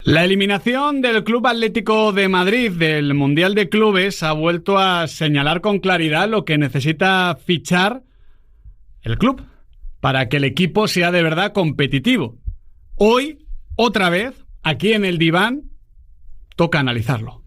La eliminación del Club Atlético de Madrid del Mundial de Clubes ha vuelto a señalar con claridad lo que necesita fichar el club para que el equipo sea de verdad competitivo. Hoy, otra vez, aquí en el diván, toca analizarlo.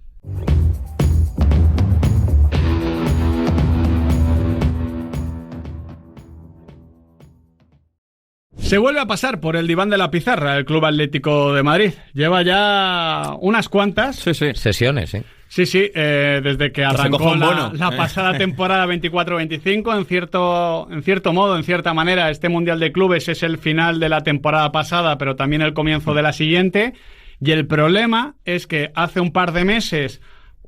Se vuelve a pasar por el diván de la pizarra el Club Atlético de Madrid. Lleva ya unas cuantas sesiones, sí. Sí, desde que arrancó la pasada temporada 24-25, en cierto modo, en cierta manera, este Mundial de Clubes es el final de la temporada pasada, pero también el comienzo de la siguiente. Y el problema es que hace un par de meses,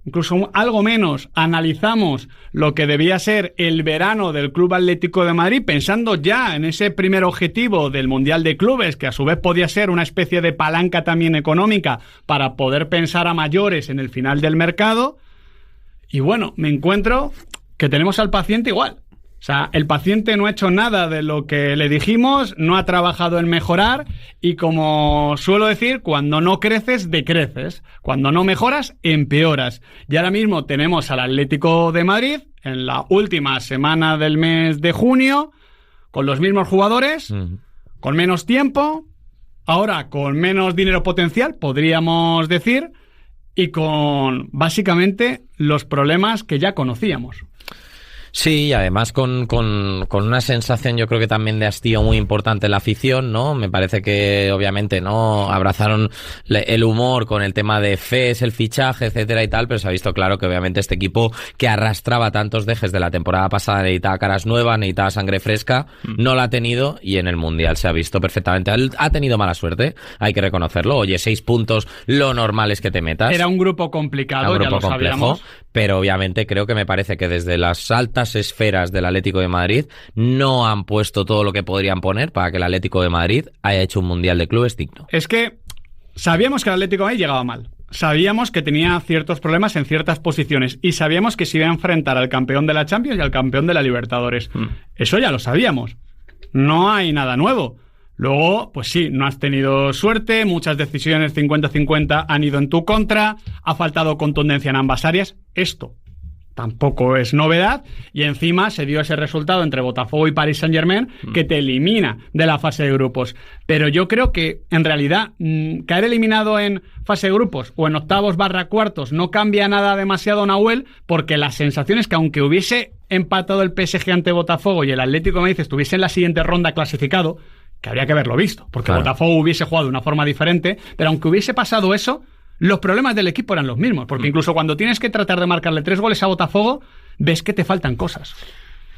incluso algo menos, analizamos lo que debía ser el verano del Club Atlético de Madrid, pensando ya en ese primer objetivo del Mundial de Clubes, que a su vez podía ser una especie de palanca también económica para poder pensar a mayores en el final del mercado. Y bueno, me encuentro que tenemos al paciente igual. O sea, el paciente no ha hecho nada de lo que le dijimos, no ha trabajado en mejorar y, como suelo decir, cuando no creces, decreces. Cuando no mejoras, empeoras. Y ahora mismo tenemos al Atlético de Madrid en la última semana del mes de junio, con los mismos jugadores, con menos tiempo, ahora con menos dinero potencial, podríamos decir, y con, básicamente, los problemas que ya conocíamos. Sí, y además con una sensación, yo creo que también de hastío muy importante en la afición, ¿no? Me parece que obviamente no abrazaron el humor con el tema de Fes, el fichaje, etcétera y tal, pero se ha visto claro que obviamente este equipo que arrastraba tantos dejes de la temporada pasada necesitaba caras nuevas, necesitaba sangre fresca, no la ha tenido y en el Mundial se ha visto perfectamente. Ha tenido mala suerte, hay que reconocerlo. Oye, 6 puntos, lo normal es que te metas. Era un grupo complicado, ya lo sabíamos. Pero obviamente creo que me parece que desde las altas esferas del Atlético de Madrid no han puesto todo lo que podrían poner para que el Atlético de Madrid haya hecho un Mundial de Clubes digno. Es que sabíamos que el Atlético de Madrid llegaba mal. Sabíamos que tenía ciertos problemas en ciertas posiciones y sabíamos que se iba a enfrentar al campeón de la Champions y al campeón de la Libertadores. Eso ya lo sabíamos. No hay nada nuevo. Luego, pues sí, no has tenido suerte, muchas decisiones 50-50 han ido en tu contra, ha faltado contundencia en ambas áreas. Esto tampoco es novedad, y encima se dio ese resultado entre Botafogo y Paris Saint-Germain que te elimina de la fase de grupos. Pero yo creo que, en realidad, caer eliminado en fase de grupos o en octavos/cuartos no cambia nada demasiado, Nahuel, porque la sensación es que aunque hubiese empatado el PSG ante Botafogo y el Atlético de Madrid estuviese en la siguiente ronda clasificado, que habría que haberlo visto, porque claro, Botafogo hubiese jugado de una forma diferente, pero aunque hubiese pasado eso, los problemas del equipo eran los mismos, porque incluso cuando tienes que tratar de marcarle 3 goles a Botafogo, ves que te faltan cosas.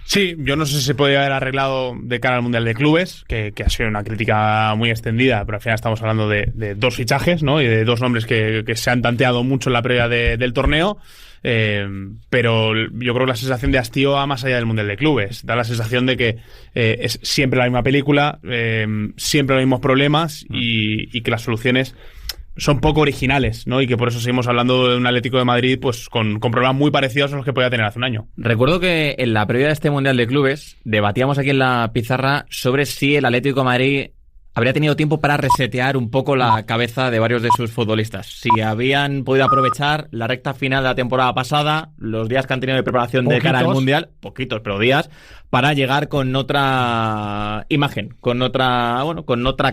Sí, yo no sé si se podría haber arreglado de cara al Mundial de Clubes, que ha sido una crítica muy extendida, pero al final estamos hablando de 2 fichajes, ¿no? Y de 2 nombres que se han tanteado mucho en la previa del torneo. Pero yo creo que la sensación de hastío va más allá del Mundial de Clubes. Da la sensación de que es siempre la misma película, siempre los mismos problemas y que las soluciones son poco originales, ¿no? Y que por eso seguimos hablando de un Atlético de Madrid pues con problemas muy parecidos a los que podía tener hace un año. Recuerdo que en la previa de este Mundial de Clubes debatíamos aquí en la pizarra sobre si el Atlético de Madrid habría tenido tiempo para resetear un poco la cabeza de varios de sus futbolistas. Si habían podido aprovechar la recta final de la temporada pasada, los días que han tenido de preparación de cara al Mundial, poquitos, pero días, para llegar con otra imagen, con otra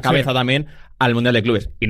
cabeza también al Mundial de Clubes. Y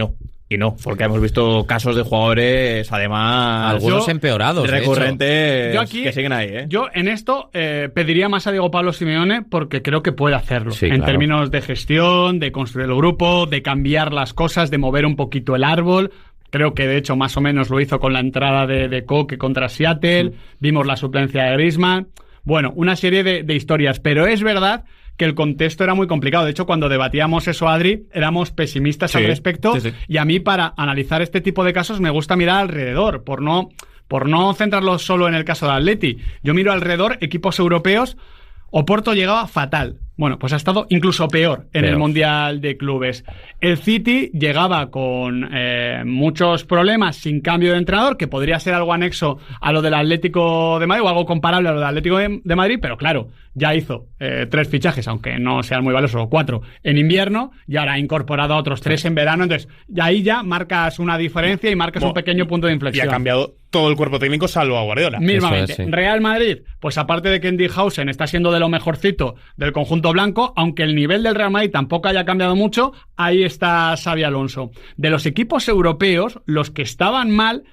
no, porque hemos visto casos de jugadores, además, algunos empeorados, recurrentes, yo aquí, que siguen ahí, Yo en esto pediría más a Diego Pablo Simeone porque creo que puede hacerlo, sí, en claro, términos de gestión, de construir el grupo, de cambiar las cosas, de mover un poquito el árbol. Creo que de hecho más o menos lo hizo con la entrada de Koke contra Seattle, vimos la suplencia de Griezmann. Bueno, una serie de historias, pero es verdad que el contexto era muy complicado. De hecho, cuando debatíamos eso, Adri, éramos pesimistas al respecto. Sí. Y a mí, para analizar este tipo de casos, me gusta mirar alrededor, por no centrarlo solo en el caso de Atleti. Yo miro alrededor, equipos europeos. Oporto llegaba fatal. Bueno, pues ha estado incluso peor en el Mundial de Clubes. El City llegaba con muchos problemas sin cambio de entrenador, que podría ser algo anexo a lo del Atlético de Madrid o algo comparable a lo del Atlético de Madrid, pero claro, ya hizo 3 fichajes, aunque no sean muy valiosos, o 4 en invierno, y ahora ha incorporado a otros 3 en verano. Entonces, ahí ya marcas una diferencia y marcas un pequeño punto de inflexión. Y ha cambiado todo el cuerpo técnico salvo a Guardiola. Mismamente. Real Madrid, pues aparte de que Eddinghausen está siendo de lo mejorcito del conjunto blanco, aunque el nivel del Real Madrid tampoco haya cambiado mucho, ahí está Xabi Alonso. De los equipos europeos, los que estaban mal,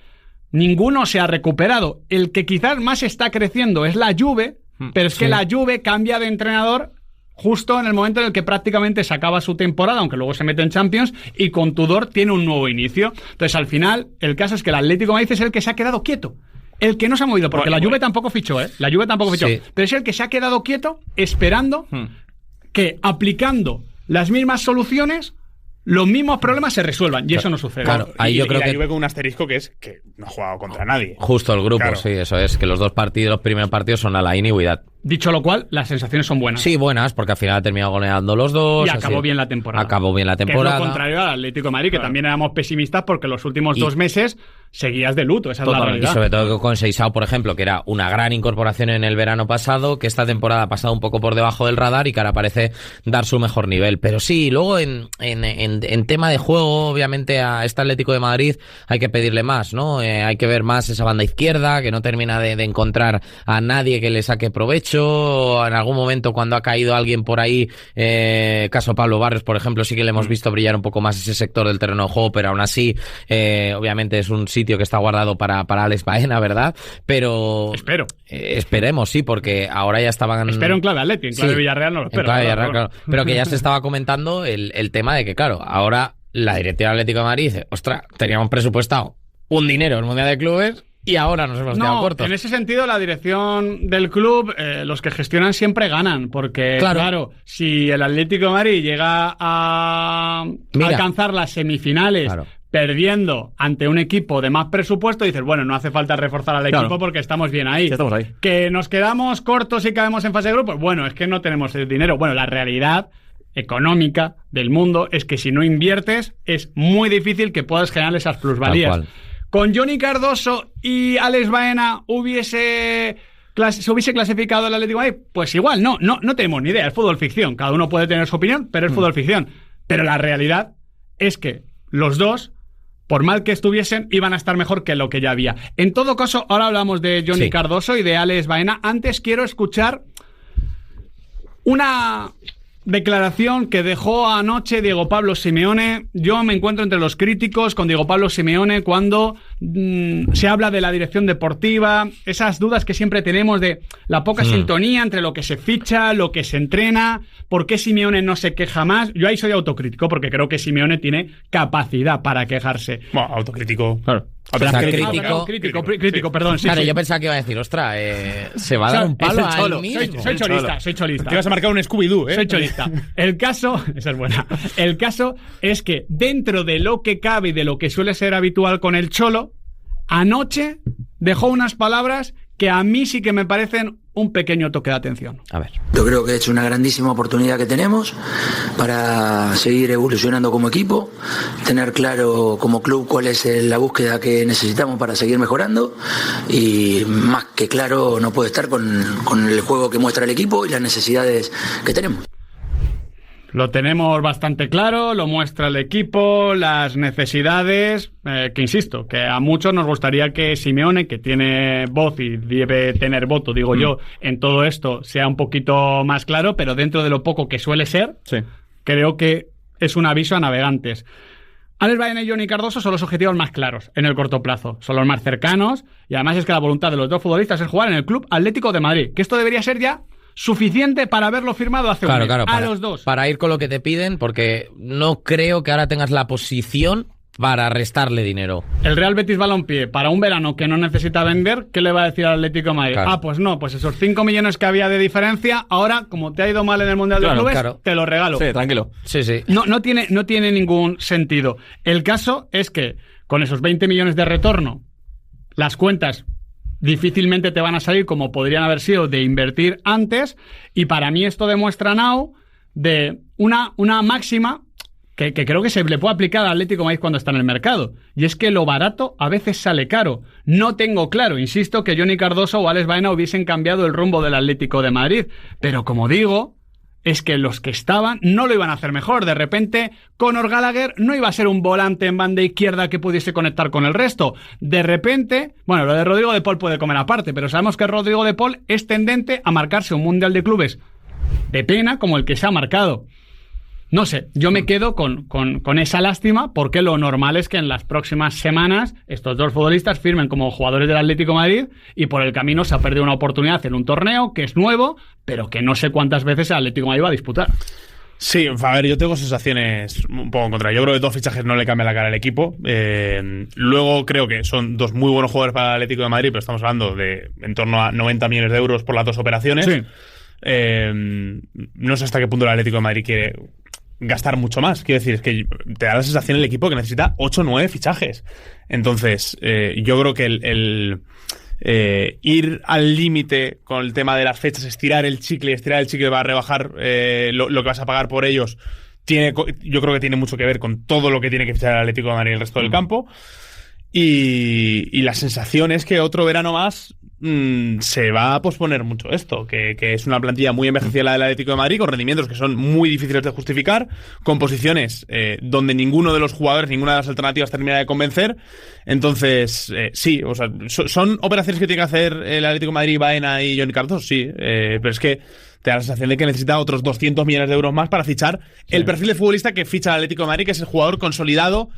ninguno se ha recuperado. El que quizás más está creciendo es la Juve, pero es que la Juve cambia de entrenador justo en el momento en el que prácticamente se acaba su temporada, aunque luego se mete en Champions, y con Tudor tiene un nuevo inicio. Entonces, al final, el caso es que el Atlético de Madrid es el que se ha quedado quieto. El que no se ha movido, porque la Juve tampoco fichó, ¿eh? La Juve tampoco fichó. Sí. Pero es el que se ha quedado quieto esperando que, aplicando las mismas soluciones, los mismos problemas se resuelvan, y eso no sucede. Claro, ahí yo creo que Juve con un asterisco que es que no ha jugado contra nadie. Justo el grupo, sí, eso es, que los primeros partidos son a la iniquidad. Dicho lo cual, las sensaciones son buenas. Sí, buenas, porque al final ha terminado goleando los dos. Y acabó bien la temporada. Que es lo contrario al Atlético de Madrid, que también éramos pesimistas porque los últimos 2 meses seguías de luto, esa es la realidad. Y sobre todo con Seixao, por ejemplo, que era una gran incorporación en el verano pasado, que esta temporada ha pasado un poco por debajo del radar y que ahora parece dar su mejor nivel. Pero sí, luego en tema de juego, obviamente a este Atlético de Madrid hay que pedirle más, ¿no? Hay que ver más esa banda izquierda, que no termina de encontrar a nadie que le saque provecho. En algún momento, cuando ha caído alguien por ahí, caso Pablo Barrios, por ejemplo, sí que le hemos visto brillar un poco más ese sector del terreno de juego, pero aún así, obviamente es un sitio que está guardado para Alex Baena, ¿verdad? Pero esperemos, sí, porque ahora ya estaban... Espero en clave Atleti, en clave Villarreal no lo espero. En clave Villarreal, claro. Pero que ya se estaba comentando el tema de que, claro, ahora la directiva del Atlético de Madrid dice, ostras, teníamos presupuestado un dinero en el Mundial de Clubes y ahora nos hemos quedado cortos. En ese sentido, la dirección del club, los que gestionan siempre ganan, porque, claro, si el Atlético de Madrid llega a alcanzar las semifinales perdiendo ante un equipo de más presupuesto, dices, bueno, no hace falta reforzar al equipo porque estamos bien ahí. Sí, estamos ahí. Que nos quedamos cortos y caemos en fase de grupos, bueno, es que no tenemos el dinero. Bueno, la realidad económica del mundo es que si no inviertes es muy difícil que puedas generar esas plusvalías. Con Johnny Cardoso y Alex Baena se hubiese clasificado el Atlético de Madrid, pues igual, no tenemos ni idea, es fútbol ficción, cada uno puede tener su opinión, pero es fútbol ficción. Pero la realidad es que los dos, por mal que estuviesen, iban a estar mejor que lo que ya había. En todo caso, ahora hablamos de Johnny Cardoso y de Alex Baena. Antes quiero escuchar una declaración que dejó anoche Diego Pablo Simeone. Yo me encuentro entre los críticos con Diego Pablo Simeone cuando se habla de la dirección deportiva, esas dudas que siempre tenemos de la poca sintonía entre lo que se ficha, lo que se entrena, por qué Simeone no se queja más. Yo ahí soy autocrítico porque creo que Simeone tiene capacidad para quejarse. Bueno, autocrítico, claro. Crítico, perdón. Sí, claro, yo pensaba que iba a decir, ostras, se va a dar un palo a él mismo. Soy cholista. Te vas a marcar un Scooby-Doo, Soy cholista. El caso, esa es buena. El caso es que dentro de lo que cabe y de lo que suele ser habitual con el Cholo, anoche dejó unas palabras que a mí sí que me parecen un pequeño toque de atención. A ver. Yo creo que es una grandísima oportunidad que tenemos para seguir evolucionando como equipo, tener claro como club cuál es la búsqueda que necesitamos para seguir mejorando, y más que claro no puede estar con el juego que muestra el equipo y las necesidades que tenemos. Lo tenemos bastante claro, lo muestra el equipo, las necesidades, que insisto, que a muchos nos gustaría que Simeone, que tiene voz y debe tener voto, digo yo, en todo esto, sea un poquito más claro, pero dentro de lo poco que suele ser, creo que es un aviso a navegantes. Alex Baena y Johnny Cardoso son los objetivos más claros en el corto plazo, son los más cercanos, y además es que la voluntad de los dos futbolistas es jugar en el Club Atlético de Madrid, que esto debería ser ya suficiente para haberlo firmado hace un mes, a los dos. Para ir con lo que te piden, porque no creo que ahora tengas la posición para restarle dinero. El Real Betis Balompié, para un verano que no necesita vender, ¿qué le va a decir al Atlético de Madrid? Claro. Pues no, pues esos 5 millones que había de diferencia, ahora, como te ha ido mal en el Mundial de Clubes, te lo regalo. Sí, tranquilo. Sí. No tiene ningún sentido. El caso es que con esos 20 millones de retorno, las cuentas difícilmente te van a salir como podrían haber sido de invertir antes, y para mí esto demuestra, Nau, de una máxima que creo que se le puede aplicar al Atlético de Madrid cuando está en el mercado, y es que lo barato a veces sale caro. No tengo claro, insisto, que Johnny Cardoso o Alex Baena hubiesen cambiado el rumbo del Atlético de Madrid, pero como digo, es que los que estaban no lo iban a hacer mejor. De repente, Conor Gallagher no iba a ser un volante en banda izquierda que pudiese conectar con el resto. De repente, bueno, lo de Rodrigo de Paul puede comer aparte, pero sabemos que Rodrigo de Paul es tendente a marcarse un Mundial de Clubes de pena como el que se ha marcado. No sé, yo me quedo con esa lástima, porque lo normal es que en las próximas semanas estos dos futbolistas firmen como jugadores del Atlético de Madrid, y por el camino se ha perdido una oportunidad en un torneo que es nuevo, pero que no sé cuántas veces el Atlético de Madrid va a disputar. Sí, a ver, yo tengo sensaciones un poco en contra. Yo creo que 2 fichajes no le cambian la cara al equipo. Luego creo que son 2 muy buenos jugadores para el Atlético de Madrid, pero estamos hablando de en torno a 90 millones de euros por las 2 operaciones. Sí. No sé hasta qué punto el Atlético de Madrid quiere gastar mucho más. Quiero decir, es que te da la sensación el equipo que necesita 8 o 9 fichajes. Entonces, yo creo que el ir al límite con el tema de las fechas, estirar el chicle para rebajar lo que vas a pagar por ellos, yo creo que tiene mucho que ver con todo lo que tiene que fichar el Atlético de Madrid y el resto del campo. Y la sensación es que otro verano más se va a posponer mucho esto, que es una plantilla muy envejecida la del Atlético de Madrid, con rendimientos que son muy difíciles de justificar, con posiciones donde ninguno de los jugadores, ninguna de las alternativas termina de convencer. Entonces, sí, o sea, son operaciones que tiene que hacer el Atlético de Madrid, Baena y Johnny Cardoso, sí, pero es que te da la sensación de que necesita otros 200 millones de euros más para fichar el perfil de futbolista que ficha el Atlético de Madrid, que es el jugador consolidado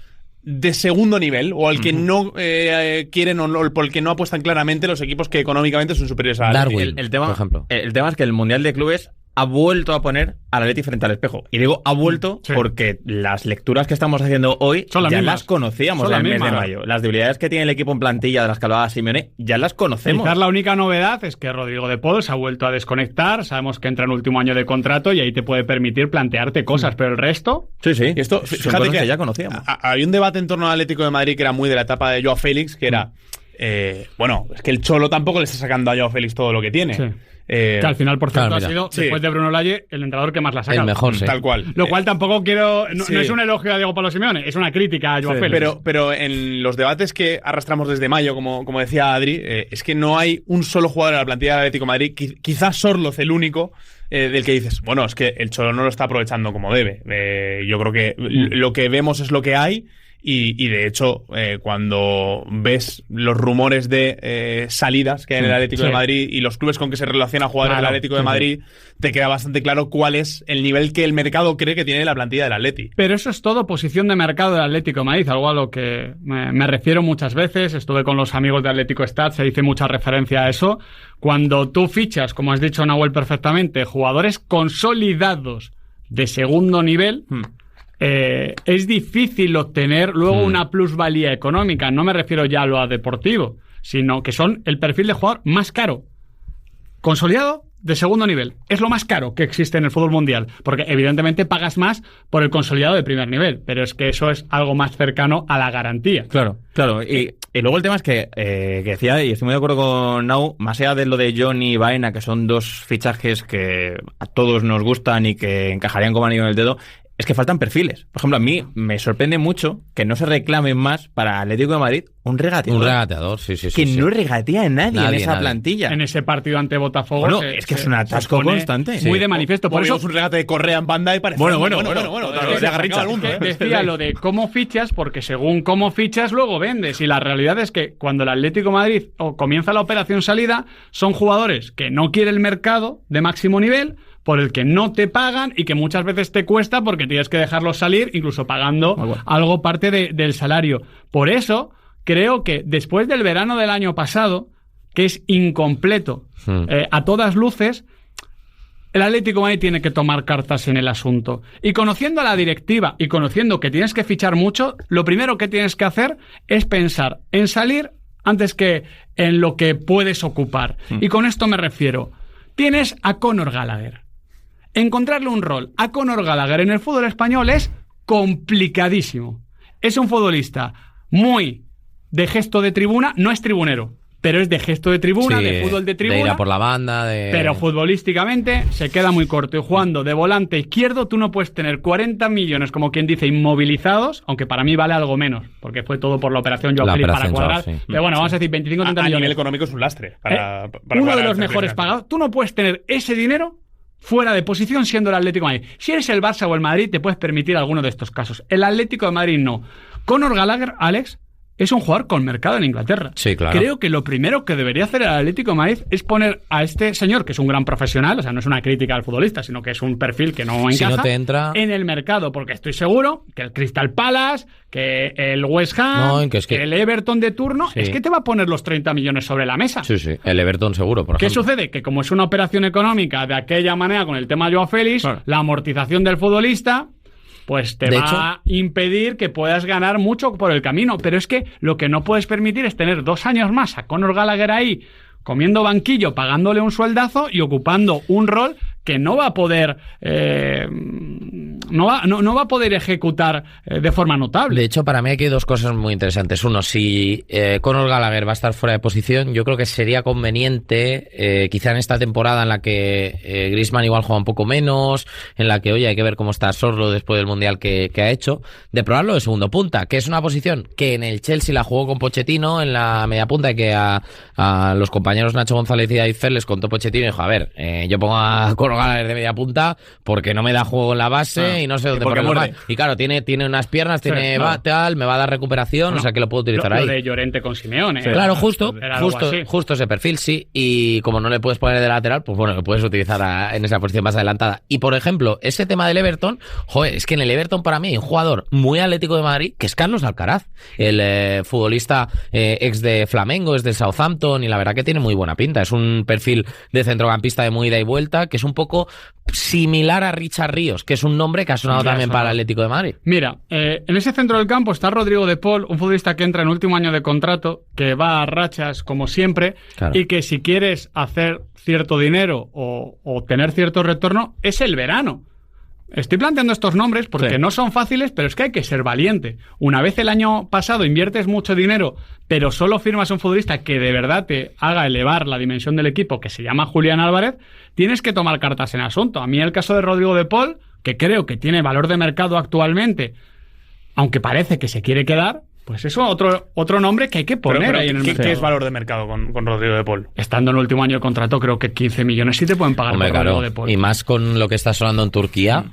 de segundo nivel, o al que no quieren o por el que no apuestan claramente los equipos que económicamente son superiores a Darwin, el tema, por ejemplo. El tema es que el Mundial de Clubes ha vuelto a poner al Atleti frente al espejo. Y digo ha vuelto porque las lecturas que estamos haciendo hoy ya mismas. las conocíamos en el mes de mayo. Las debilidades que tiene el equipo en plantilla, de las que hablaba Simeone, ya las conocemos. Quizás la única novedad es que Rodrigo de Paul se ha vuelto a desconectar. Sabemos que entra en último año de contrato y ahí te puede permitir plantearte cosas, pero el resto... Sí, sí. Y esto, fíjate que ya conocíamos. Había un debate en torno al Atlético de Madrid que era muy de la etapa de Joao Félix, que era... bueno, es que el Cholo tampoco le está sacando a Joao Félix todo lo que tiene. Sí. Que al final, por cierto, ha sido, después de Bruno Lage, el entrenador que más la ha sacado. El mejor, sí. Tal cual. Lo cual tampoco quiero... No es un elogio a Diego Pablo Simeone, es una crítica a Joao Félix. Pero en los debates que arrastramos desde mayo, como decía Adri, es que no hay un solo jugador en la plantilla del Atlético de Madrid, quizás Sorloz el único, del que dices, bueno, es que el Cholo no lo está aprovechando como debe. Yo creo que lo que vemos es lo que hay. Y de hecho, cuando ves los rumores de salidas que hay en el Atlético de Madrid y los clubes con que se relaciona jugadores del Atlético de Madrid, te queda bastante claro cuál es el nivel que el mercado cree que tiene la plantilla del Atleti. Pero eso es todo posición de mercado del Atlético de Madrid, algo a lo que me refiero muchas veces. Estuve con los amigos de Atlético Stats, se dice mucha referencia a eso. Cuando tú fichas, como has dicho Nahuel perfectamente, jugadores consolidados de segundo nivel... es difícil obtener luego una plusvalía económica. No me refiero ya a lo deportivo, sino que son el perfil de jugador más caro. Consolidado de segundo nivel. Es lo más caro que existe en el fútbol mundial, porque evidentemente pagas más por el consolidado de primer nivel, pero es que eso es algo más cercano a la garantía. Claro. Y luego el tema es que decía, y estoy muy de acuerdo con Nau, más allá de lo de Johnny y Baena, que son 2 fichajes que a todos nos gustan y que encajarían como anillo en el dedo, es que faltan perfiles. Por ejemplo, a mí me sorprende mucho que no se reclamen más para Atlético de Madrid un regateador. Un regateador, sí. Que no regatea a nadie en esa plantilla. En ese partido ante Botafogo. Bueno, es que es un atasco constante. Muy de manifiesto. Por eso es un regate de Correa en banda y parece... Bueno. Decía lo de cómo fichas, porque según cómo fichas, luego vendes. Y la realidad es que cuando el Atlético de Madrid comienza la operación salida, son jugadores que no quiere el mercado de máximo nivel, por el que no te pagan y que muchas veces te cuesta porque tienes que dejarlos salir, incluso pagando algo parte del salario. Por eso creo que después del verano del año pasado, que es incompleto a todas luces, el Atlético de Madrid tiene que tomar cartas en el asunto. Y conociendo a la directiva y conociendo que tienes que fichar mucho, lo primero que tienes que hacer es pensar en salir antes que en lo que puedes ocupar. Y con esto me refiero. Tienes a Conor Gallagher. Encontrarle un rol a Conor Gallagher en el fútbol español es complicadísimo. Es un futbolista muy de gesto de tribuna, no es tribunero. pero es de gesto de tribuna, de fútbol de tribuna. De ir a por la banda, Pero futbolísticamente se queda muy corto. Y jugando de volante izquierdo, tú no puedes tener 40 millones, como quien dice, inmovilizados, aunque para mí vale algo menos, porque fue todo por la operación Joao Félix para cuadrar. Pero bueno, vamos a decir 25 o 30 millones. A nivel económico es un lastre. Para uno de los mejores pagados. Tú no puedes tener ese dinero fuera de posición siendo el Atlético de Madrid. Si eres el Barça o el Madrid, te puedes permitir alguno de estos casos. El Atlético de Madrid no. Conor Gallagher, Alex, es un jugador con mercado en Inglaterra. Sí, claro. Creo que lo primero que debería hacer el Atlético de Madrid es poner a este señor, que es un gran profesional, o sea, no es una crítica al futbolista, sino que es un perfil que no encaja, si no te entra en el mercado, porque estoy seguro que el Crystal Palace, que el West Ham, que el Everton de turno, es que te va a poner los 30 millones sobre la mesa. Sí, el Everton seguro, por ejemplo. ¿Qué sucede? Que como es una operación económica de aquella manera con el tema Joao Félix, la amortización del futbolista, pues te va a impedir que puedas ganar mucho por el camino. Pero es que lo que no puedes permitir es tener 2 años más a Conor Gallagher ahí, comiendo banquillo, pagándole un sueldazo y ocupando un rol que no va a poder no va a poder ejecutar de forma notable. De hecho, para mí aquí hay 2 cosas muy interesantes. Uno, si Conor Gallagher va a estar fuera de posición, yo creo que sería conveniente, quizá en esta temporada en la que Griezmann igual juega un poco menos, en la que, oye, hay que ver cómo está Sorlo después del Mundial que ha hecho, de probarlo de segundo punta, que es una posición que en el Chelsea la jugó con Pochettino en la media punta, y que a los compañeros Nacho González y David Fer les contó Pochettino y dijo, a ver, yo pongo a Conor Gallagher de media punta porque no me da juego en la base y no sé dónde ponerlo más. Y claro, tiene unas piernas, tiene tal, me va a dar recuperación, o sea que lo puedo utilizar ahí. Lo de Llorente con Simeone. Claro, justo ese perfil, sí. Y como no le puedes poner de lateral, pues bueno, lo puedes utilizar en esa posición más adelantada. Y por ejemplo, ese tema del Everton, es que en el Everton para mí hay un jugador muy Atlético de Madrid que es Carlos Alcaraz, el futbolista ex de Flamengo, es del Southampton, y la verdad que tiene muy buena pinta. Es un perfil de centrocampista de muy ida y vuelta, que es un poco similar a Richard Ríos, que es un nombre que ha sonado también para el Atlético de Madrid. Mira, en ese centro del campo está Rodrigo de Paul, un futbolista que entra en último año de contrato, que va a rachas como siempre, y que si quieres hacer cierto dinero o tener cierto retorno, es el verano. Estoy planteando estos nombres porque no son fáciles, pero es que hay que ser valiente. Una vez el año pasado inviertes mucho dinero, pero solo firmas a un futbolista que de verdad te haga elevar la dimensión del equipo, que se llama Julián Álvarez, tienes que tomar cartas en asunto. A mí el caso de Rodrigo de Paul, que creo que tiene valor de mercado actualmente, aunque parece que se quiere quedar, pues eso otro nombre que hay que poner ahí en el mercado. ¿Qué es valor de mercado con Rodrigo de Paul? Estando en el último año de contrato, creo que 15 millones sí te pueden pagar por Rodrigo de Paul. Y más con lo que está sonando en Turquía.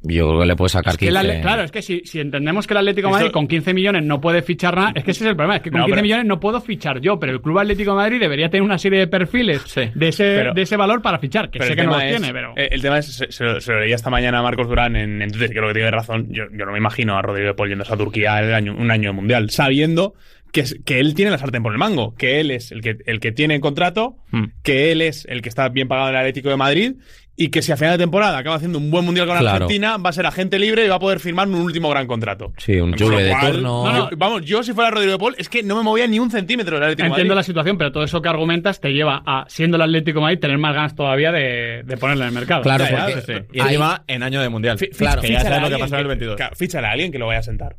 Yo creo que le puede sacar 15. Claro, es que si entendemos que el Atlético de Madrid con 15 millones no puede fichar nada, es que ese es el problema, es que con 15 millones no puedo fichar yo, pero el Club Atlético de Madrid debería tener una serie de perfiles de ese valor para fichar, que sé que no los tiene, pero... El tema es, se lo leía esta mañana a Marcos Durán en Twitter, que creo que tiene razón, yo no me imagino a Rodrigo de Paul yendo a Turquía un año de Mundial, sabiendo que él tiene la sartén por el mango, que él es el que tiene contrato, que él es el que está bien pagado en el Atlético de Madrid, y que si a final de temporada acaba haciendo un buen Mundial con Argentina, va a ser agente libre y va a poder firmar un último gran contrato. Sí, un Juve de turno. Yo si fuera Rodrigo de Paul, es que no me movía ni un centímetro del Atlético de Madrid. Entiendo la situación, pero todo eso que argumentas te lleva a, siendo el Atlético de Madrid, tener más ganas todavía de ponerle en el mercado. Claro, porque y encima en año de Mundial. Claro, que ya sabes lo que pasó en el 22. Fíchale a alguien que lo vaya a sentar.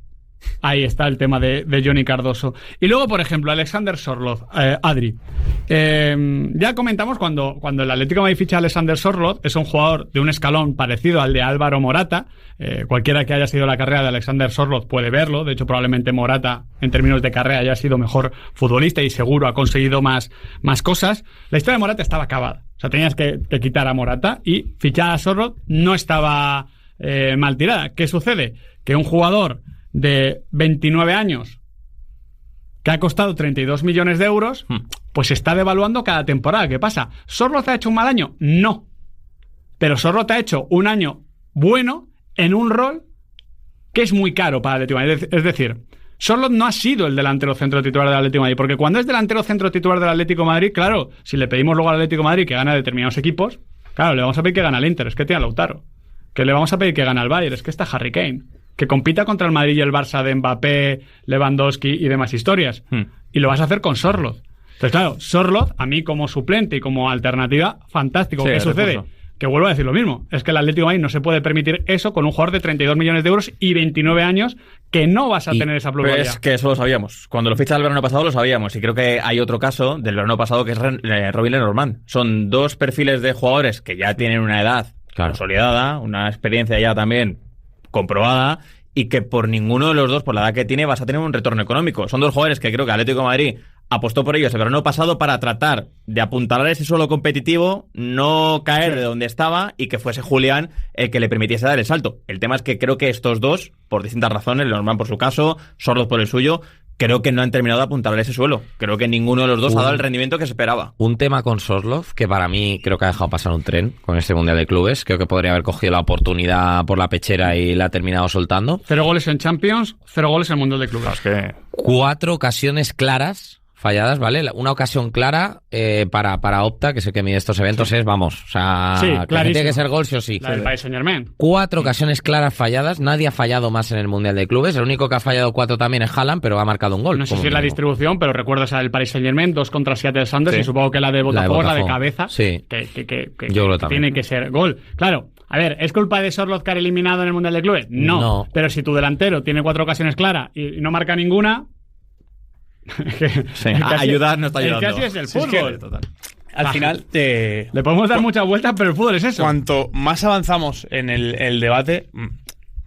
Ahí está el tema de Johnny Cardoso. Y luego, por ejemplo, Alexander Sorloth, Adri. Ya comentamos cuando el Atlético de Madrid ficha a Alexander Sorloth, es un jugador de un escalón parecido al de Álvaro Morata. Cualquiera que haya sido la carrera de Alexander Sorloth puede verlo. De hecho, probablemente Morata, en términos de carrera, haya sido mejor futbolista y seguro ha conseguido más cosas. La historia de Morata estaba acabada. O sea, tenías que quitar a Morata y fichar a Sorloth no estaba mal tirada. ¿Qué sucede? Que un jugador de 29 años que ha costado 32 millones de euros, pues se está devaluando cada temporada. ¿Qué pasa? ¿Sorloth ha hecho un mal año? No. Pero Sorloth ha hecho un año bueno en un rol que es muy caro para el Atlético de Madrid. Es decir, Sorloth no ha sido el delantero centro titular del Atlético de Madrid, porque cuando es delantero centro titular del Atlético de Madrid, claro, si le pedimos luego al Atlético de Madrid que gana determinados equipos, claro, le vamos a pedir que gane al Inter, es que tiene a Lautaro. Que le vamos a pedir que gane al Bayern, es que está Harry Kane. Que compita contra el Madrid y el Barça de Mbappé, Lewandowski y demás historias. Y lo vas a hacer con Sorloth. Entonces, claro, Sorloth, a mí como suplente y como alternativa, fantástico. Sí, ¿qué sucede? que vuelvo a decir lo mismo. Es que el Atlético de Madrid no se puede permitir eso con un jugador de 32 millones de euros y 29 años que no vas a tener esa pluralidad. Es que eso lo sabíamos. Cuando lo fichas el verano pasado lo sabíamos. Y creo que hay otro caso del verano pasado que es Robin Lenormand. Son dos perfiles de jugadores que ya tienen una edad consolidada, una experiencia ya también comprobada, y que por ninguno de los dos, por la edad que tiene, vas a tener un retorno económico. Son dos jugadores que creo que Atlético de Madrid apostó por ellos el verano pasado para tratar de apuntalar ese suelo competitivo, no caer de donde estaba y que fuese Julián el que le permitiese dar el salto. El tema es que creo que estos dos, por distintas razones, Lenormand por su caso, Sorloth por el suyo, creo que no han terminado de apuntalar ese suelo. Creo que ninguno de los dos ha dado el rendimiento que se esperaba. Un tema con Sorloth, que para mí creo que ha dejado pasar un tren con este Mundial de Clubes. Creo que podría haber cogido la oportunidad por la pechera y la ha terminado soltando. 0 goles en Champions, 0 goles en Mundial de Clubes. Es que 4 ocasiones claras falladas, ¿vale? Una ocasión clara para Opta, que es el que mide estos eventos, es, vamos, o sea, sí, que tiene que ser gol sí o sí. La del Paris Saint-Germain. 4 ocasiones claras falladas, nadie ha fallado más en el Mundial de Clubes, el único que ha fallado 4 también es Haaland, pero ha marcado un gol. No sé si es la distribución, pero recuerdo esa del Paris Saint-Germain, 2 contra Seattle Sounders, y supongo que la de Botafogo, la de cabeza, sí. que Yo creo también. tiene que ser gol. Claro, a ver, ¿es culpa de Sorloth que ha eliminado en el Mundial de Clubes? No. Pero si tu delantero tiene 4 ocasiones claras y no marca ninguna... Sí, ayudar no está ayudando. Casi es el fútbol. al final le podemos dar muchas vueltas, pero el fútbol es eso. Cuanto más avanzamos en el debate,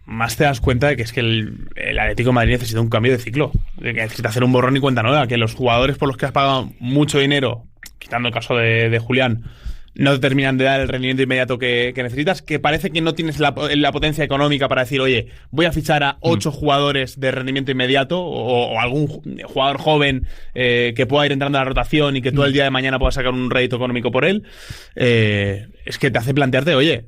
más te das cuenta de que es que el Atlético de Madrid necesita un cambio de ciclo, de que necesita hacer un borrón y cuenta nueva, que los jugadores por los que has pagado mucho dinero, quitando el caso de Julián, no te terminan de dar el rendimiento inmediato que necesitas, que parece que no tienes la potencia económica para decir, oye, voy a fichar a 8 jugadores de rendimiento inmediato o algún jugador joven que pueda ir entrando a la rotación y que tú el día de mañana puedas sacar un rédito económico por él. Es que te hace plantearte, oye,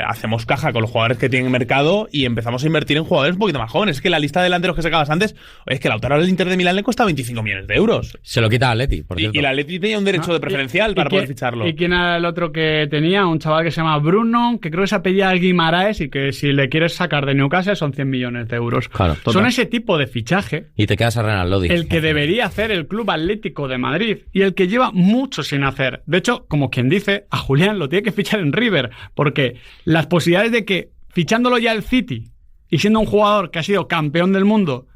hacemos caja con los jugadores que tienen mercado y empezamos a invertir en jugadores un poquito más jóvenes. Es que la lista de delanteros que sacabas antes, es que Lautaro del Inter de Milán le cuesta 25 millones de euros. Se lo quita a Atleti, por cierto. Y el Atleti tenía un derecho de preferencial para poder ficharlo. ¿Y quién era el otro que tenía? Un chaval que se llama Bruno, que creo que se apellida Guimaraes y que si le quieres sacar de Newcastle son 100 millones de euros. Claro, son ese tipo de fichaje. Y te quedas a Renan Lodi. El que debería hacer el Club Atlético de Madrid y el que lleva mucho sin hacer. De hecho, como quien dice, a Julián lo tiene que fichar en River, porque las posibilidades de que fichándolo ya el City y siendo un jugador que ha sido campeón del mundo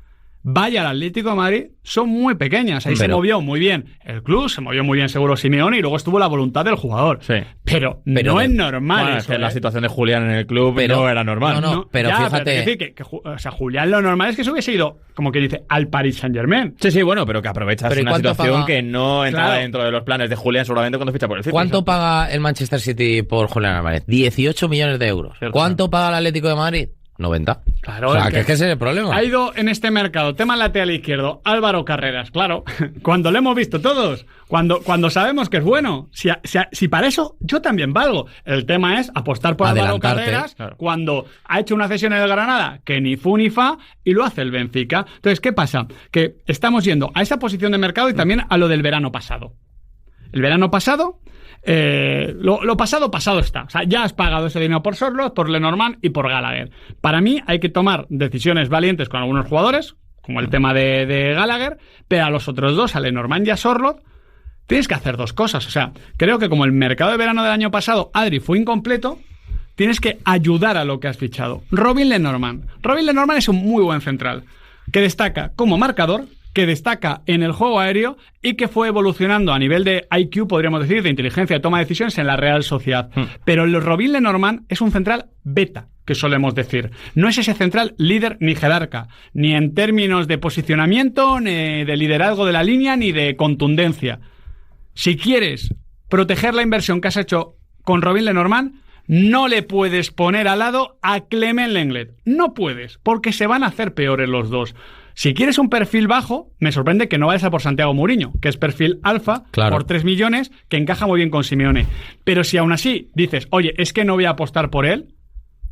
vaya al Atlético de Madrid son muy pequeñas. Ahí se movió muy bien el club, se movió muy bien seguro Simeone y luego estuvo la voluntad del jugador. Sí. Pero no es normal. Bueno, eso, es que la situación de Julián en el club no era normal. Pero ya, fíjate. Pero decir o sea, Julián lo normal es que se hubiese ido, como que dice, al Paris Saint-Germain. Sí, bueno, pero que aprovechas una situación que no entraba dentro de los planes de Julián seguramente cuando ficha por el City. ¿Cuánto paga el Manchester City por Julián Álvarez? 18 millones de euros. Cierto. ¿Cuánto paga el Atlético de Madrid? 90. Claro, o sea, que es que ese es el problema. Ha ido en este mercado, tema lateral izquierdo, Álvaro Carreras, claro. Cuando lo hemos visto todos, cuando sabemos que es bueno. Si para eso yo también valgo. El tema es apostar por Álvaro Carreras cuando ha hecho una cesión en el Granada que ni fu ni fa y lo hace el Benfica. Entonces, ¿qué pasa? Que estamos yendo a esa posición de mercado y también a lo del verano pasado. El verano pasado... lo pasado está. O sea, ya has pagado ese dinero por Sorloth, por Lenormand y por Gallagher. Para mí hay que tomar decisiones valientes con algunos jugadores, como el tema de Gallagher, pero a los otros dos, a Lenormand y a Sorloth, tienes que hacer dos cosas. O sea, creo que como el mercado de verano del año pasado, Adri, fue incompleto, tienes que ayudar a lo que has fichado. Robin Lenormand es un muy buen central, que destaca como marcador, que destaca en el juego aéreo y que fue evolucionando a nivel de IQ, podríamos decir, de inteligencia de toma de decisiones en la Real Sociedad. Pero el Robin Lenormand es un central beta, que solemos decir. No es ese central líder ni jerarca, ni en términos de posicionamiento, ni de liderazgo de la línea, ni de contundencia. Si quieres proteger la inversión que has hecho con Robin Lenormand, no le puedes poner al lado a Clement Lenglet. No puedes, porque se van a hacer peores los dos. Si quieres un perfil bajo, me sorprende que no vayas a por Santiago Mourinho, que es perfil alfa, por 3 millones, que encaja muy bien con Simeone. Pero si aún así dices, oye, es que no voy a apostar por él,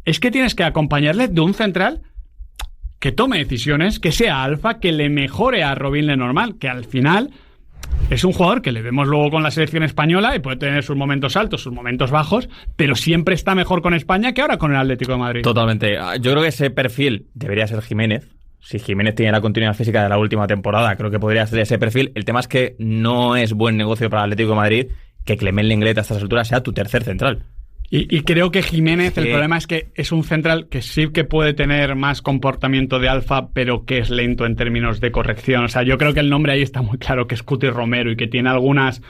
es que tienes que acompañarle de un central que tome decisiones, que sea alfa, que le mejore a Robin Lenormand, que al final es un jugador que le vemos luego con la selección española y puede tener sus momentos altos, sus momentos bajos, pero siempre está mejor con España que ahora con el Atlético de Madrid. Totalmente. Yo creo que ese perfil debería ser Jiménez. Si Jiménez tiene la continuidad física de la última temporada, creo que podría ser ese perfil. El tema es que no es buen negocio para el Atlético de Madrid que Clement Lenglet a estas alturas sea tu tercer central. Y creo que Jiménez, el problema es que es un central que sí que puede tener más comportamiento de alfa, pero que es lento en términos de corrección. O sea, yo creo que el nombre ahí está muy claro, que es Cuti Romero, y que tiene algunas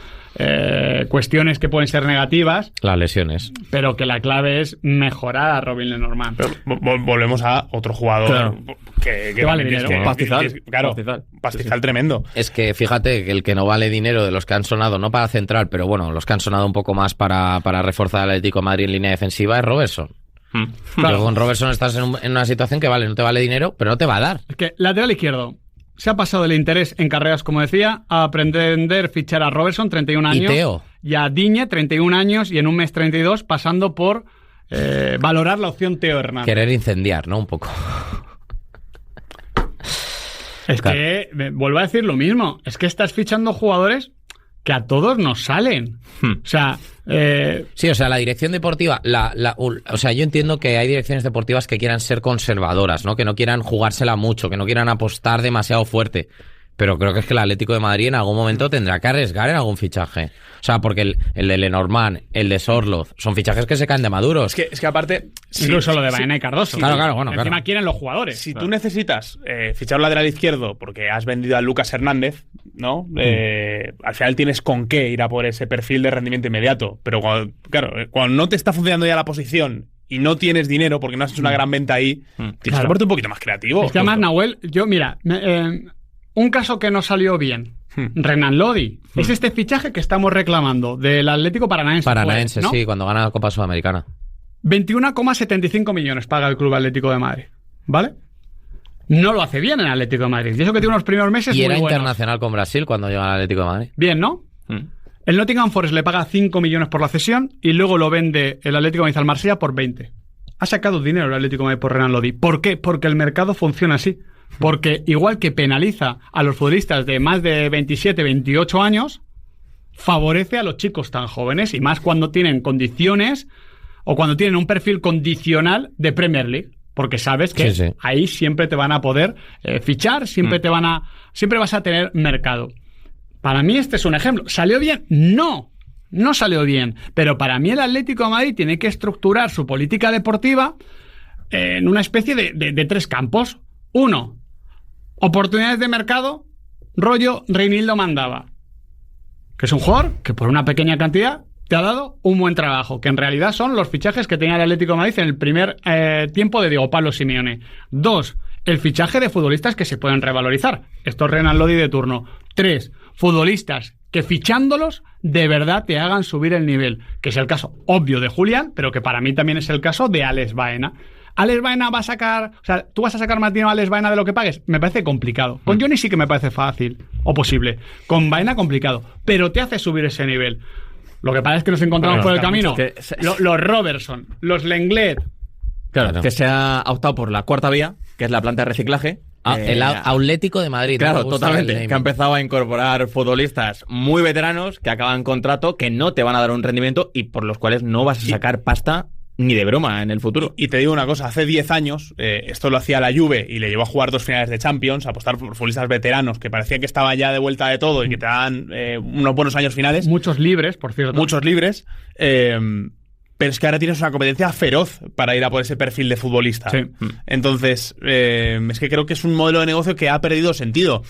cuestiones que pueden ser negativas. Las lesiones. Pero que la clave es mejorar a Robin Lenormand. Volvemos a otro jugador que vale dinero. Pastizal. Claro, pastizal tremendo. Es que fíjate que el que no vale dinero de los que han sonado, no para central, pero bueno, los que han sonado un poco más para reforzar al Atlético de Madrid en línea defensiva es Robertson. Claro. Con Robertson estás en una situación que no te vale dinero, pero no te va a dar. Es que lateral izquierdo se ha pasado el interés en carreras, como decía, a pretender fichar a Robertson, 31 años, y a Digne, 31 años, y en un mes 32, pasando por valorar la opción Teo Hernández. Querer incendiar, ¿no? Un poco. Es claro. Que, vuelvo a decir lo mismo, es que estás fichando jugadores que a todos nos salen. O sea... Sí, o sea, la dirección deportiva... o sea, yo entiendo que hay direcciones deportivas que quieran ser conservadoras, ¿no? Que no quieran jugársela mucho, que no quieran apostar demasiado fuerte. Pero creo que es que el Atlético de Madrid en algún momento tendrá que arriesgar en algún fichaje. O sea, porque el de Lenormand, el de Sorloth, son fichajes que se caen de maduros. Es que aparte... Incluso lo de Baena y Cardoso. Claro, Encima quieren los jugadores. Si tú necesitas fichar un lateral izquierdo porque has vendido a Lucas Hernández, ¿no? Al final tienes con qué ir a por ese perfil de rendimiento inmediato. Pero cuando no te está funcionando ya la posición y no tienes dinero porque no has hecho una gran venta ahí, tienes que ponerte un poquito más creativo. Es que además, Nahuel, mira... un caso que no salió bien. Renan Lodi. Es este fichaje que estamos reclamando del Atlético Paranaense. Paranaense, ¿no? sí, cuando gana la Copa Sudamericana. 21,75 millones paga el Club Atlético de Madrid. ¿Vale? No lo hace bien en Atlético de Madrid. Y eso que tiene unos primeros meses y muy era buenos. internacional con Brasil cuando llega al Atlético de Madrid. Bien, ¿no? El Nottingham Forest le paga 5 millones por la cesión y luego lo vende el Atlético de Madrid al Marsella por 20. Ha sacado dinero el Atlético de Madrid por Renan Lodi. ¿Por qué? Porque el mercado funciona así. Porque igual que penaliza a los futbolistas de más de 27, 28 años, favorece a los chicos tan jóvenes, y más cuando tienen condiciones o cuando tienen un perfil condicional de Premier League, porque sabes que ahí siempre te van a poder fichar, siempre vas a tener mercado. Para mí este es un ejemplo. ¿Salió bien? No salió bien, pero para mí el Atlético de Madrid tiene que estructurar su política deportiva en una especie de tres campos. Uno, oportunidades de mercado, rollo Reinildo Mandava, que es un jugador que por una pequeña cantidad te ha dado un buen trabajo, que en realidad son los fichajes que tenía el Atlético de Madrid en el primer tiempo de Diego Pablo Simeone. 2, el fichaje de futbolistas que se pueden revalorizar. Esto es Renan Lodi de turno. 3, futbolistas que fichándolos de verdad te hagan subir el nivel, que es el caso obvio de Julián, pero que para mí también es el caso de Alex Baena. Alex Baena va a sacar... O sea, ¿tú vas a sacar más dinero a Alex Baena de lo que pagues? Me parece complicado. Con Johnny sí que me parece fácil o posible. Con Baena complicado. Pero te hace subir ese nivel. Lo que pasa es que nos encontramos por el camino los Robertson, los Lenglet. Claro, que se ha optado por la cuarta vía, que es la planta de reciclaje. El Atlético de Madrid. Claro, totalmente. Que ha empezado a incorporar futbolistas muy veteranos que acaban contrato, que no te van a dar un rendimiento y por los cuales no vas a sacar pasta ni de broma en el futuro. Y te digo una cosa, hace 10 años esto lo hacía la Juve y le llevó a jugar 2 finales de Champions, a apostar por futbolistas veteranos que parecía que estaba ya de vuelta de todo y que te dan unos buenos años finales. Muchos libres, por cierto. Muchos libres. Pero es que ahora tienes una competencia feroz para ir a por ese perfil de futbolista. Sí. Entonces, es que creo que es un modelo de negocio que ha perdido sentido.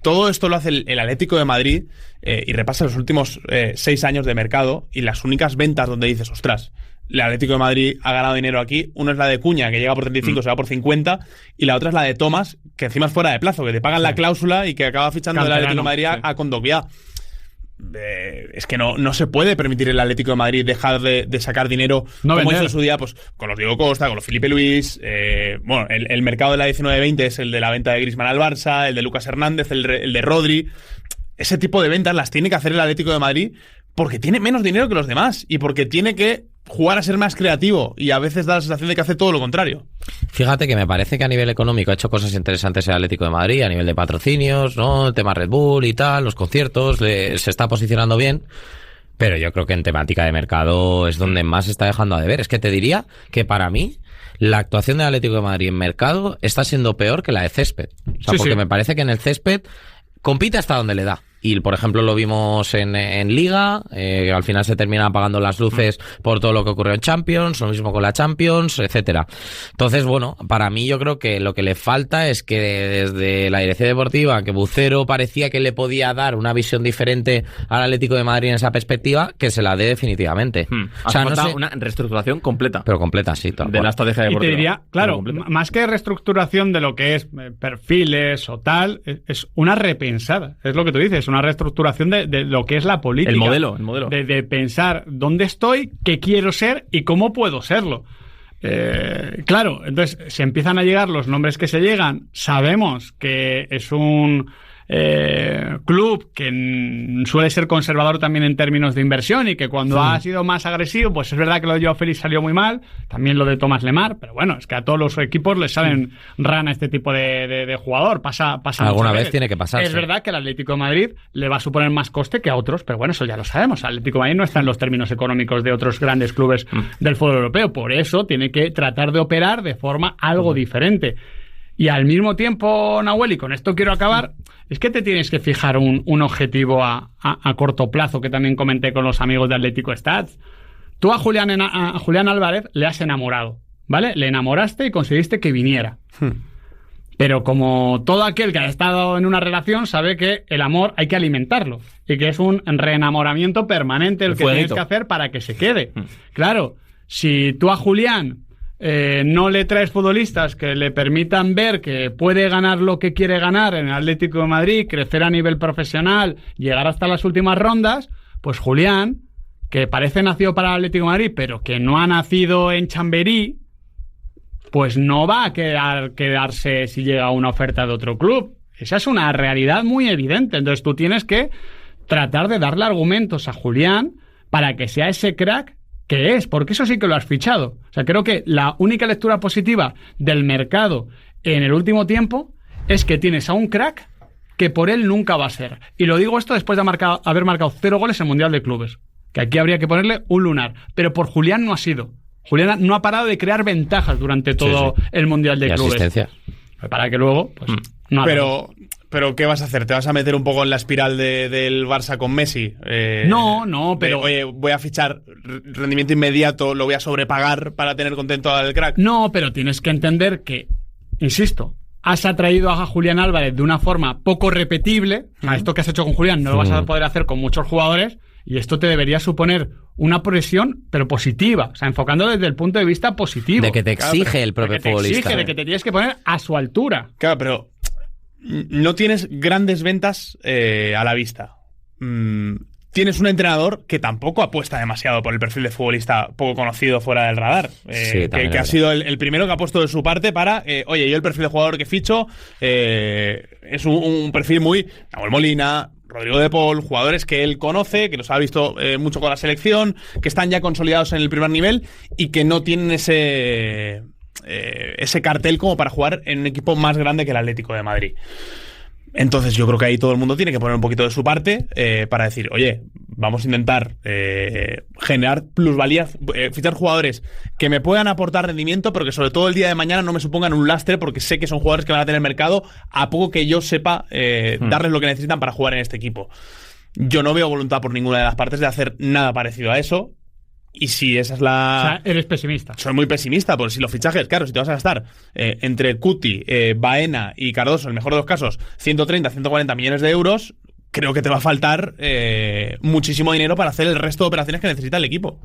Todo esto lo hace el Atlético de Madrid y repasa los últimos 6 años de mercado y las únicas ventas donde dices, ostras, el Atlético de Madrid ha ganado dinero aquí. Una es la de Cuña, que llega por 35, se va por 50, y la otra es la de Thomas, que encima es fuera de plazo, que te pagan la cláusula y que acaba fichando el Atlético de Madrid a Kondogbia. Es que no se puede permitir el Atlético de Madrid dejar de sacar dinero como hizo en su día, pues con los Diego Costa, con los Felipe Luis. Bueno, el mercado de la 19-20 es el de la venta de Griezmann al Barça, el de Lucas Hernández, el de Rodri. Ese tipo de ventas las tiene que hacer el Atlético de Madrid porque tiene menos dinero que los demás y porque tiene que jugar a ser más creativo, y a veces da la sensación de que hace todo lo contrario. Fíjate que me parece que a nivel económico ha hecho cosas interesantes el Atlético de Madrid, a nivel de patrocinios, ¿no? El tema Red Bull y tal, los conciertos, se está posicionando bien, pero yo creo que en temática de mercado es donde más se está dejando a deber. Es que te diría que para mí la actuación del Atlético de Madrid en mercado está siendo peor que la de césped. O sea, porque me parece que en el césped compite hasta donde le da. y por ejemplo lo vimos en Liga, al final se terminan apagando las luces por todo lo que ocurrió en Champions, lo mismo con la Champions, etcétera. Entonces, bueno, para mí yo creo que lo que le falta es que desde la dirección deportiva, que Bucero parecía que le podía dar una visión diferente al Atlético de Madrid en esa perspectiva, que se la dé definitivamente. O sea, no sé, una reestructuración completa. Pero completa, sí, tal de cual. la estrategia deportiva. Y te diría, claro, más que reestructuración de lo que es perfiles o tal, es una repensada. Es lo que tú dices, una reestructuración de lo que es la política. El modelo. De pensar dónde estoy, qué quiero ser y cómo puedo serlo. Claro, entonces se empiezan a llegar los nombres que se llegan. Sabemos que es un club que suele ser conservador también en términos de inversión y que cuando ha sido más agresivo, pues es verdad que lo de Joao Félix salió muy mal, también lo de Thomas Lemar, pero bueno, es que a todos los equipos les salen rana este tipo de jugador, pasa alguna vez tiene que pasarse. Es verdad que al Atlético de Madrid le va a suponer más coste que a otros, pero bueno, eso ya lo sabemos. El Atlético de Madrid no está en los términos económicos de otros grandes clubes del fútbol europeo, por eso tiene que tratar de operar de forma algo diferente. Y al mismo tiempo, Nahuel, y con esto quiero acabar, es que te tienes que fijar un objetivo a corto plazo, que también comenté con los amigos de Atlético Stats. Tú a Julián Álvarez le has enamorado, ¿vale? Le enamoraste y conseguiste que viniera. Pero como todo aquel que ha estado en una relación sabe que el amor hay que alimentarlo y que es un reenamoramiento permanente el que tienes que hacer para que se quede. Claro, si tú a Julián no le traes futbolistas que le permitan ver que puede ganar lo que quiere ganar en el Atlético de Madrid, crecer a nivel profesional, llegar hasta las últimas rondas, pues Julián, que parece nacido para el Atlético de Madrid, pero que no ha nacido en Chamberí, pues no va a quedarse si llega una oferta de otro club. Esa es una realidad muy evidente. Entonces tú tienes que tratar de darle argumentos a Julián para que sea ese crack que es, porque eso sí que lo has fichado. O sea, creo que la única lectura positiva del mercado en el último tiempo es que tienes a un crack que por él nunca va a ser. Y lo digo esto después de haber marcado 0 goles en Mundial de Clubes, que aquí habría que ponerle un lunar. Pero por Julián no ha sido. Julián no ha parado de crear ventajas durante todo el Mundial de Clubes. Asistencia. Para que luego, pues, no Pero ¿qué vas a hacer? ¿Te vas a meter un poco en la espiral del Barça con Messi? No, pero... Oye, voy a fichar rendimiento inmediato, lo voy a sobrepagar para tener contento al crack. No, pero tienes que entender que, insisto, has atraído a Julián Álvarez de una forma poco repetible. O sea, esto que has hecho con Julián no lo vas a poder hacer con muchos jugadores y esto te debería suponer una presión, pero positiva. O sea, enfocando desde el punto de vista positivo. De que te exige el propio futbolista. De que te tienes que poner a su altura. Claro, pero no tienes grandes ventas a la vista. Tienes un entrenador que tampoco apuesta demasiado por el perfil de futbolista poco conocido fuera del radar. Que ha sido el primero que ha puesto de su parte para, oye, yo el perfil de jugador que ficho es un perfil muy... Nahuel Molina, Rodrigo de Paul, jugadores que él conoce, que los ha visto mucho con la selección, que están ya consolidados en el primer nivel y que no tienen ese cartel como para jugar en un equipo más grande que el Atlético de Madrid. Entonces yo creo que ahí todo el mundo tiene que poner un poquito de su parte para decir, oye, vamos a intentar generar plusvalías, fichar jugadores que me puedan aportar rendimiento, pero que sobre todo el día de mañana no me supongan un lastre, porque sé que son jugadores que van a tener mercado a poco que yo sepa darles lo que necesitan para jugar en este equipo. Yo no veo voluntad por ninguna de las partes de hacer nada parecido a eso. Y si esa es la... O sea, eres pesimista. Soy muy pesimista, porque si los fichajes, claro, si te vas a gastar entre Cuti, Baena y Cardoso, en el mejor de los casos, 130, 140 millones de euros, creo que te va a faltar muchísimo dinero para hacer el resto de operaciones que necesita el equipo.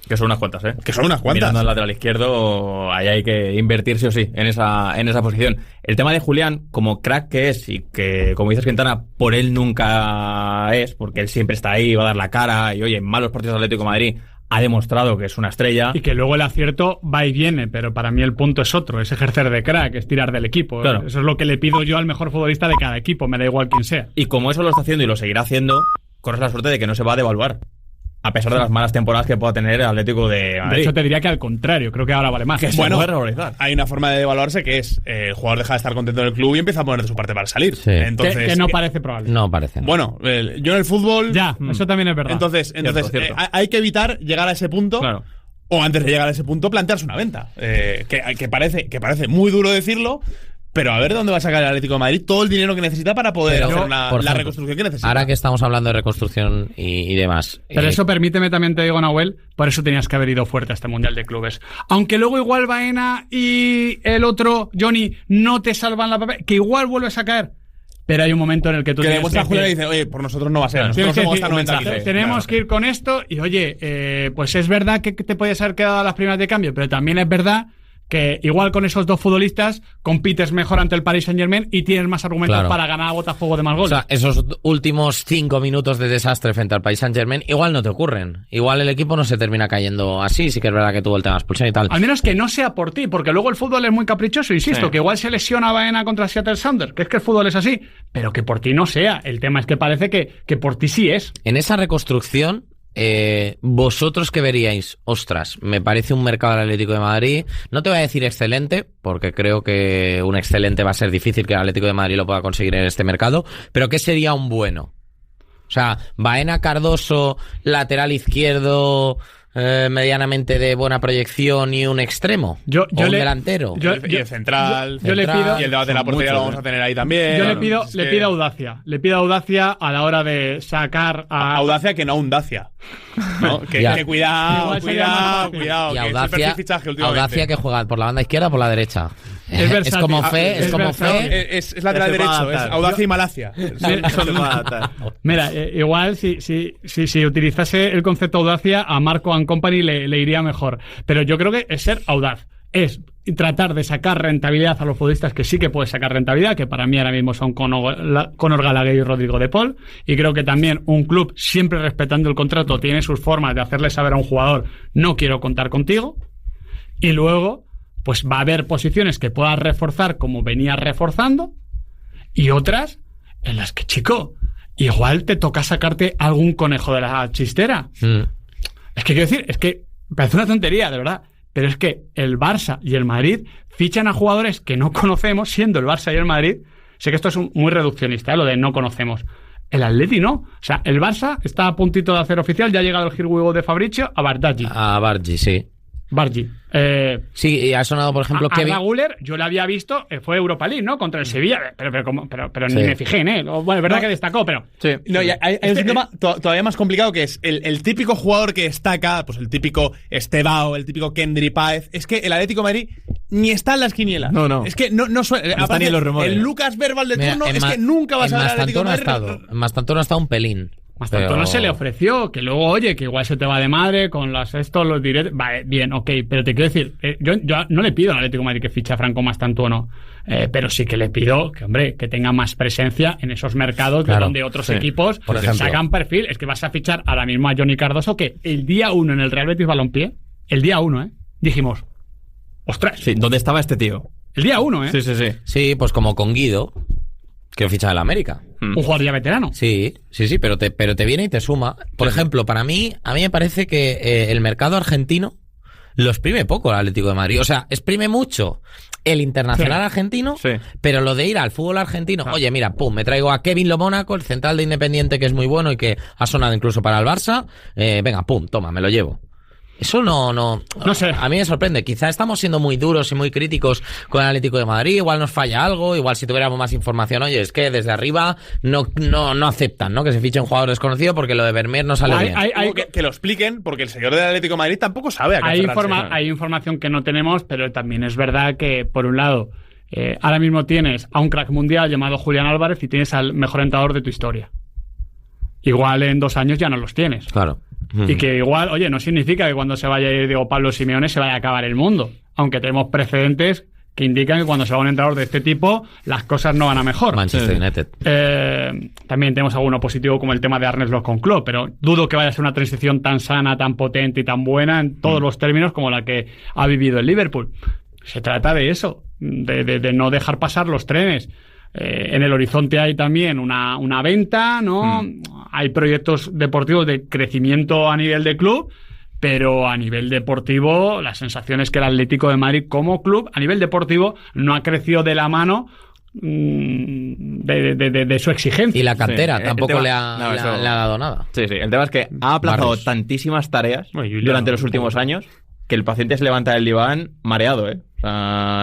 Que son unas cuantas, ¿eh? Que son unas cuantas. Mirando al lateral izquierdo, ahí hay que invertir sí o sí en esa posición. El tema de Julián, como crack que es, y que, como dices, Quintana, por él nunca es, porque él siempre está ahí, va a dar la cara, y oye, en malos partidos de Atlético de Madrid ha demostrado que es una estrella. Y que luego el acierto va y viene, pero para mí el punto es otro, es ejercer de crack, es tirar del equipo. Claro. Eso es lo que le pido yo al mejor futbolista de cada equipo, me da igual quién sea. Y como eso lo está haciendo y lo seguirá haciendo, corres la suerte de que no se va a devaluar, a pesar de las malas temporadas que pueda tener el Atlético de Madrid. De hecho, te diría que al contrario, creo que ahora vale más. Que bueno, se puede revalorizar. Hay una forma de devaluarse que es el jugador deja de estar contento en el club y empieza a poner de su parte para salir. Sí. Entonces, que no parece probable. No parece. No. Bueno, yo en el fútbol... Ya, eso también es verdad. Entonces Cierto. Hay que evitar llegar a ese punto. Claro. O antes de llegar a ese punto, plantearse una venta. Que parece muy duro decirlo, pero a ver dónde va a sacar el Atlético de Madrid todo el dinero que necesita para poder hacer la reconstrucción que necesita. Ahora que estamos hablando de reconstrucción y demás. Pero eso, permíteme también te digo, Nahuel, por eso tenías que haber ido fuerte a este Mundial de Clubes. Aunque luego igual Baena y el otro, Johnny, no te salvan la papel, que igual vuelves a caer. Pero hay un momento en el que tú tienes que Julia y dice, oye, por nosotros no va a ser. Nosotros hemos estado 90 kilos. Tenemos que ir con esto y, oye, pues es verdad que te podías haber quedado a las primeras de cambio, pero también es verdad que igual con esos dos futbolistas compites mejor ante el Paris Saint-Germain y tienes más argumentos para ganar a Botafogo de más goles. O sea, esos últimos 5 minutos de desastre frente al Paris Saint-Germain igual no te ocurren. Igual el equipo no se termina cayendo así, sí que es verdad que tuvo el tema de expulsión y tal. Al menos que no sea por ti, porque luego el fútbol es muy caprichoso, insisto, que igual se lesiona Baena contra Seattle Sounders, que es que el fútbol es así, pero que por ti no sea. El tema es que parece que por ti sí es. En esa reconstrucción, vosotros que veríais, ostras, me parece un mercado del Atlético de Madrid, no te voy a decir excelente, porque creo que un excelente va a ser difícil que el Atlético de Madrid lo pueda conseguir en este mercado, pero ¿qué sería un bueno? O sea, Baena, Cardoso, lateral izquierdo, medianamente de buena proyección y un extremo, o un delantero, y el central, le pido, y el debate de la portería lo vamos a tener ahí también. Yo le pido audacia a la hora de sacar a audacia, que no audacia, ¿no? que cuidado, que audacia que juega por la banda izquierda o por la derecha. Es como fe, es lateral derecho, es audacia y malacia. Mira, igual si utilizase el concepto audacia, a Marco and Company le iría mejor. Pero yo creo que es ser audaz. Es tratar de sacar rentabilidad a los futbolistas que sí que puede sacar rentabilidad, que para mí ahora mismo son Conor Gallagher y Rodrigo de Paul. Y creo que también un club, siempre respetando el contrato, tiene sus formas de hacerle saber a un jugador: no quiero contar contigo. Y luego, pues va a haber posiciones que puedas reforzar como venías reforzando, y otras en las que, chico, igual te toca sacarte algún conejo de la chistera. Es que quiero decir, es que parece una tontería, de verdad, pero es que el Barça y el Madrid fichan a jugadores que no conocemos, siendo el Barça y el Madrid. Sé que esto es muy reduccionista, lo de no conocemos. El Atleti no. O sea, el Barça está a puntito de hacer oficial, ya ha llegado el Here We Go de Fabrizio a Bardaggi. A Bargi, sí. Bargi. Sí, y ha sonado, por ejemplo, Kevin. A Guller, yo lo había visto, fue Europa League, ¿no? Contra el Sevilla, pero sí. Ni me fijé en él. Bueno, es verdad que destacó, pero. Sí. No, hay un tema todavía más complicado, que es el típico jugador que destaca, pues el típico Estebao, el típico Kendry Páez. Es que el Atlético de Madrid ni está en las quinielas. No. Es que no suena. No está ni en los rumores. El Lucas Verbal de turno es que nunca vas a ver al Atlético de Madrid. En Mastantuono ha estado un pelín. Bastante no se le ofreció, que luego, oye, que igual se te va de madre con los directos. Vale, bien, ok, pero te quiero decir, yo no le pido al Atlético de Madrid que fiche a Franco Mastantuono, pero sí que le pido que, hombre, que tenga más presencia en esos mercados, claro, de donde otros equipos sacan perfil. Es que vas a fichar ahora mismo a Johnny Cardoso, que el día 1 en el Real Betis Balompié, el día 1, dijimos, ostras. Sí, ¿dónde estaba este tío? El día 1, Sí. Sí, pues como con Guido, que ficha del América. Un jugador ya veterano. Sí, pero te viene y te suma. Por ejemplo, a mí me parece que el mercado argentino lo exprime poco el Atlético de Madrid. O sea, exprime mucho el internacional argentino, pero lo de ir al fútbol argentino, oye, mira, me traigo a Kevin Lo Mónaco, el central de Independiente, que es muy bueno y que ha sonado incluso para el Barça, venga, toma, me lo llevo. Eso no sé. A mí me sorprende. Quizá estamos siendo muy duros y muy críticos con el Atlético de Madrid. Igual nos falla algo. Igual si tuviéramos más información, oye, es que desde arriba no aceptan, ¿no? Que se fiche un jugador desconocido porque lo de Vermeer no sale bien. Que lo expliquen, porque el señor del Atlético de Madrid tampoco sabe a qué hay información que no tenemos, pero también es verdad que, por un lado, ahora mismo tienes a un crack mundial llamado Julián Álvarez y tienes al mejor entrenador de tu historia. Igual en 2 años ya no los tienes. Claro. Y que igual, oye, no significa que cuando se vaya a ir Diego Pablo Simeone se vaya a acabar el mundo. Aunque tenemos precedentes que indican que cuando se va un entrenador de este tipo, las cosas no van a mejor. Manchester United. También tenemos alguno positivo como el tema de Arne Slot con Klopp, pero dudo que vaya a ser una transición tan sana, tan potente y tan buena en todos los términos como la que ha vivido el Liverpool. Se trata de eso, de no dejar pasar los trenes. En el horizonte hay también una venta, ¿no? Hay proyectos deportivos de crecimiento a nivel de club, pero a nivel deportivo la sensación es que el Atlético de Madrid como club, a nivel deportivo, no ha crecido de la mano de su exigencia. Y la cantera tampoco le ha dado nada. Sí, el tema es que ha aplazado tantísimas tareas durante los últimos años que el paciente se levanta del diván mareado,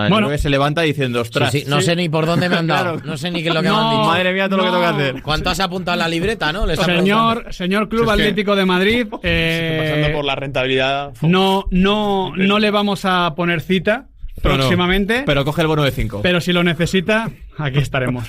Bueno, se levanta diciendo, ostras. Sí, no sé ni por dónde me han dado. Claro. No sé ni qué es lo que me han dicho. Madre mía, todo lo que tengo que hacer. ¿Cuánto has apuntado en la libreta, no? Señor Club Atlético de Madrid. Pasando por la rentabilidad. No le vamos a poner cita próximamente. Pero coge el bono de 5. Pero si lo necesita, aquí estaremos.